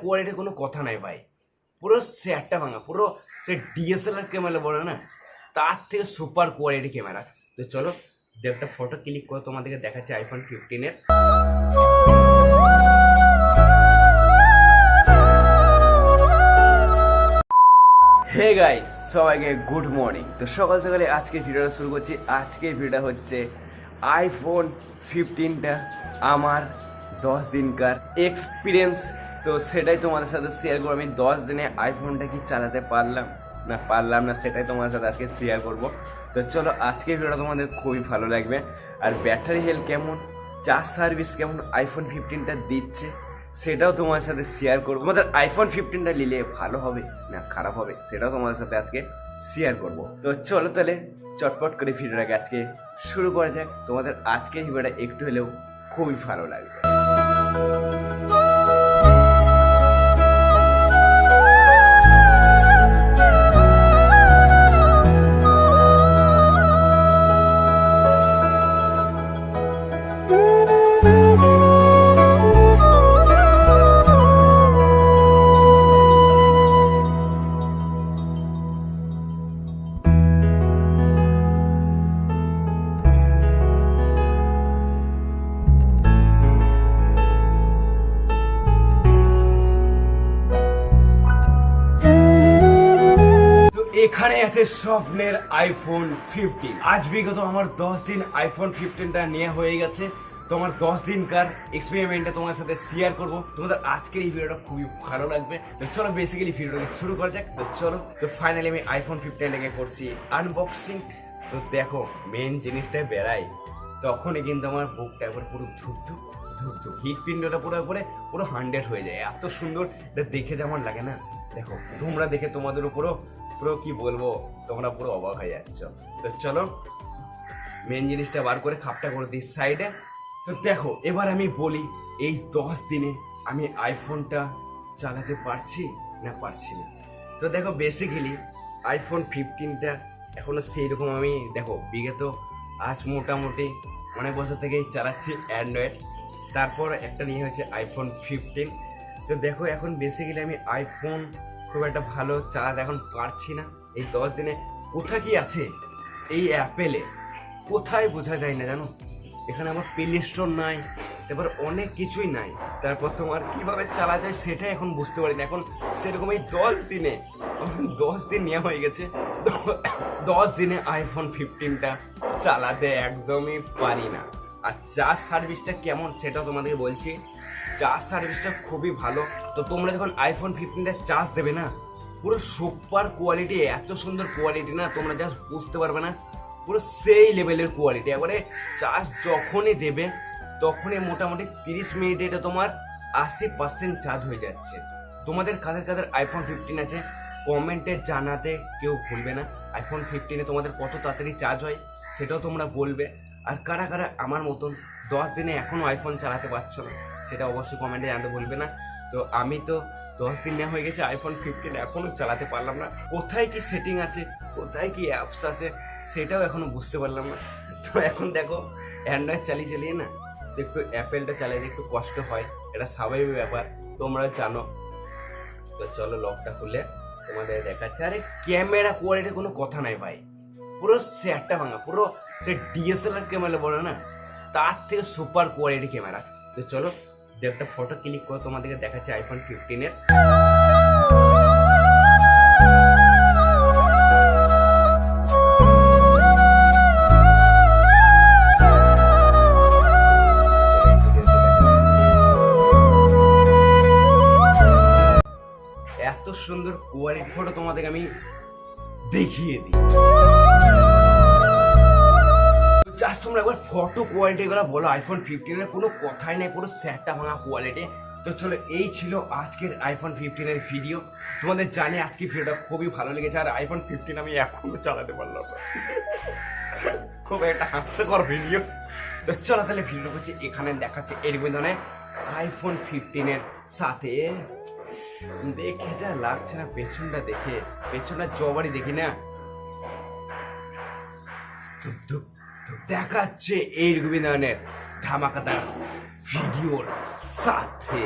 Quality কোনো কথা নাই ভাই, পুরো সেটটা ভাঙা, পুরো সে ডিএসএলআর ক্যামেরা বলে না, তার থেকে সুপার কোয়ালিটি ক্যামেরা। তো চলো একটা ফটো ক্লিক করে তোমাদেরকে দেখাচ্ছি আইফোন 15-এর। হে গাইস, সবাইকে গুড মর্নিং। তো সকাল সকালে আজকের ভিডিওটা শুরু করছি। আজকের ভিডিওটা হচ্ছে আইফোন 15টা আমার 10 দিনকার এক্সপিরিয়েন্স। তো সেটাই তোমাদের সাথে শেয়ার করবো। আমি 10 দিনে আইফোনটা কি চালাতে পারলাম না সেটাই তোমাদের সাথে আজকে শেয়ার করব। তো চলো আজকের ভিডিওটা তোমাদের খুবই ভালো লাগবে। আর ব্যাটারি হেলথ কেমন, চার্জ সার্ভিস কেমন আইফোন 15টা দিচ্ছে সেটাও তোমার সাথে শেয়ার করবো। তোমাদের আইফোন 15টা নিলে ভালো হবে না খারাপ হবে সেটাও তোমাদের সাথে আজকে শেয়ার করব। তো চলো তাহলে চটপট করে ভিডিওটাকে আজকে শুরু করা যাক। তোমাদের আজকের ভিডিওটা একটু হলেও খুবই ভালো লাগবে। এখানে আছে স্বপ্নের আইফোন 15। আজ বিগত আমার 10 দিন আইফোন 15টা নিয়ে হয়ে গেছে। তো আমার 10 দিনকার এক্সপেরিমেন্টটা তোমার সাথে শেয়ার করব। তোমাদের আজকের এই ভিডিওটা খুবই ভালো লাগবে। তো চলো বেসিক্যালি ভিডিওটাকে শুরু করা যাক। তো চলো, তো ফাইনালি আমি আইফোন 15টাকে করছি আনবক্সিং। তো দেখো মেন জিনিসটা বেড়াই তখনই কিন্তু আমার বুকটা একবার পুরো ধুকধুক হিট পিন্ডটা পুরো 100 হয়ে যায়। এত সুন্দর এটা দেখে যেমন লাগে না, দেখো তোমরা দেখে তোমাদের উপরও পুরো কি বলবো, তোমরা পুরো অবাক হয়ে যাচ্ছ। তো চলো মেন জিনিসটা বার করে খাপটা করে দিই সাইডে। তো দেখো এবার আমি বলি এই 10 দিনে আমি আইফোনটা চালাতে পারছি না না। তো দেখো বেসিক্যালি আইফোন 15টা এখনো সেই রকম আমি দেখো বিগত আজ মোটামুটি অনেক বছর থেকেই চালাচ্ছি অ্যান্ড্রয়েড। তারপর একটা নিয়ে হচ্ছে আইফোন 15। তো দেখো এখন বেসিক্যালি আমি আইফোন খুব একটা ভালো চালাতে এখন পারছি না। এই 10 দিনে কোথায় কি আছে এই অ্যাপেলে কোথায় বোঝা যায় না জানো। এখানে আমার প্লে স্টোর নাই, তারপর অনেক কিছুই নাই। তারপর তোমার কিভাবে চালা যায় সেটাই এখন বুঝতে পারি না। এখন সেরকম এই 10 দিন নেওয়া হয়ে গেছে। 10 দিনে আইফোন 15টা চালাতে একদমই পারি না। আর চার্জ সার্ভিসটা কেমন সেটাও তোমাদেরকে বলছি। চার্জ সার্ভিসটা খুবই ভালো। তো তোমরা যখন আইফোন 15টা চার্জ দেবে না, পুরো সুপার কোয়ালিটি, এত সুন্দর কোয়ালিটি না তোমরা জাস্ট বুঝতে পারবে না। পুরো সেই লেভেলের কোয়ালিটি। একবারে চার্জ যখনই দেবে তখনই মোটামুটি 30 মিনিটে এটা তোমার 80% চার্জ হয়ে যাচ্ছে। তোমাদের কাদের আইফোন 15 আছে কমেন্টে জানাতে কেউ ভুলবে না। আইফোন 15-এ তোমাদের কত তাড়াতাড়ি চার্জ হয় সেটাও তোমরা বলবে। আর কারা আমার মতন 10 দিনে এখনো আইফোন চালাতে পারছো না সেটা অবশ্যই কমেন্টে জানাতে ভুলবে না। তো আমি তো 10 দিন নেওয়া হয়ে গেছে আইফোন 15 এখনো চালাতে পারলাম না। কোথায় কি সেটিং আছে, কোথায় কি অ্যাপস আছে সেটাও এখনো বুঝতে পারলাম না। তো এখন দেখো অ্যান্ড্রয়েড চালিয়ে না যে একটু অ্যাপেলটা চালাতে একটু কষ্ট হয়, এটা স্বাভাবিক ব্যাপার, তোমরা জানো। তো চলো লকটা খুলে তোমাদের দেখাচ্ছে। আরে ক্যামেরা কোয়ালিটি কোনো কথা নাই ভাই, পুরো সেটটা ভাঙা, পুরো সে ডিএসএলআর ক্যামেরা বলে না, তার থেকে সুপার কোয়ালিটি ক্যামেরা। তো চলো একটা ফটো ক্লিক করে তোমাদেরকে দেখাচ্ছি আইফোন 15-এর। এত সুন্দর কোয়ালিটি ফটো তোমাদেরকে আমি দেখিয়ে দিই। জাস্ট তোমরা একবার ফটো কোয়ালিটি গুলো বলো আইফোন 15-এর কোনো কথাই নেই, পুরো সেটটা ভাঙা কোয়ালিটি। তো চলো এই ছিল আজকের আইফোন 15-এর ভিডিও। তোমাদের জানি আজকের ভিডিওটা খুবই ভালো লেগেছে। আর আইফোন 15 আমি এখনো চালাতে পারলাম না, খুব একটা হাস্যকর ভিডিও। তো চলো তাহলে ভিডিও করছি এখানে দেখাচ্ছে এরকম ধরনের আইফোন 15-এর সাথে। দেখে যা লাগছে না, পেছনটা জবারই দেখি না, দেখাচ্ছে এইরকম ধরনের ধামাকাদার ভিডিওর সাথে।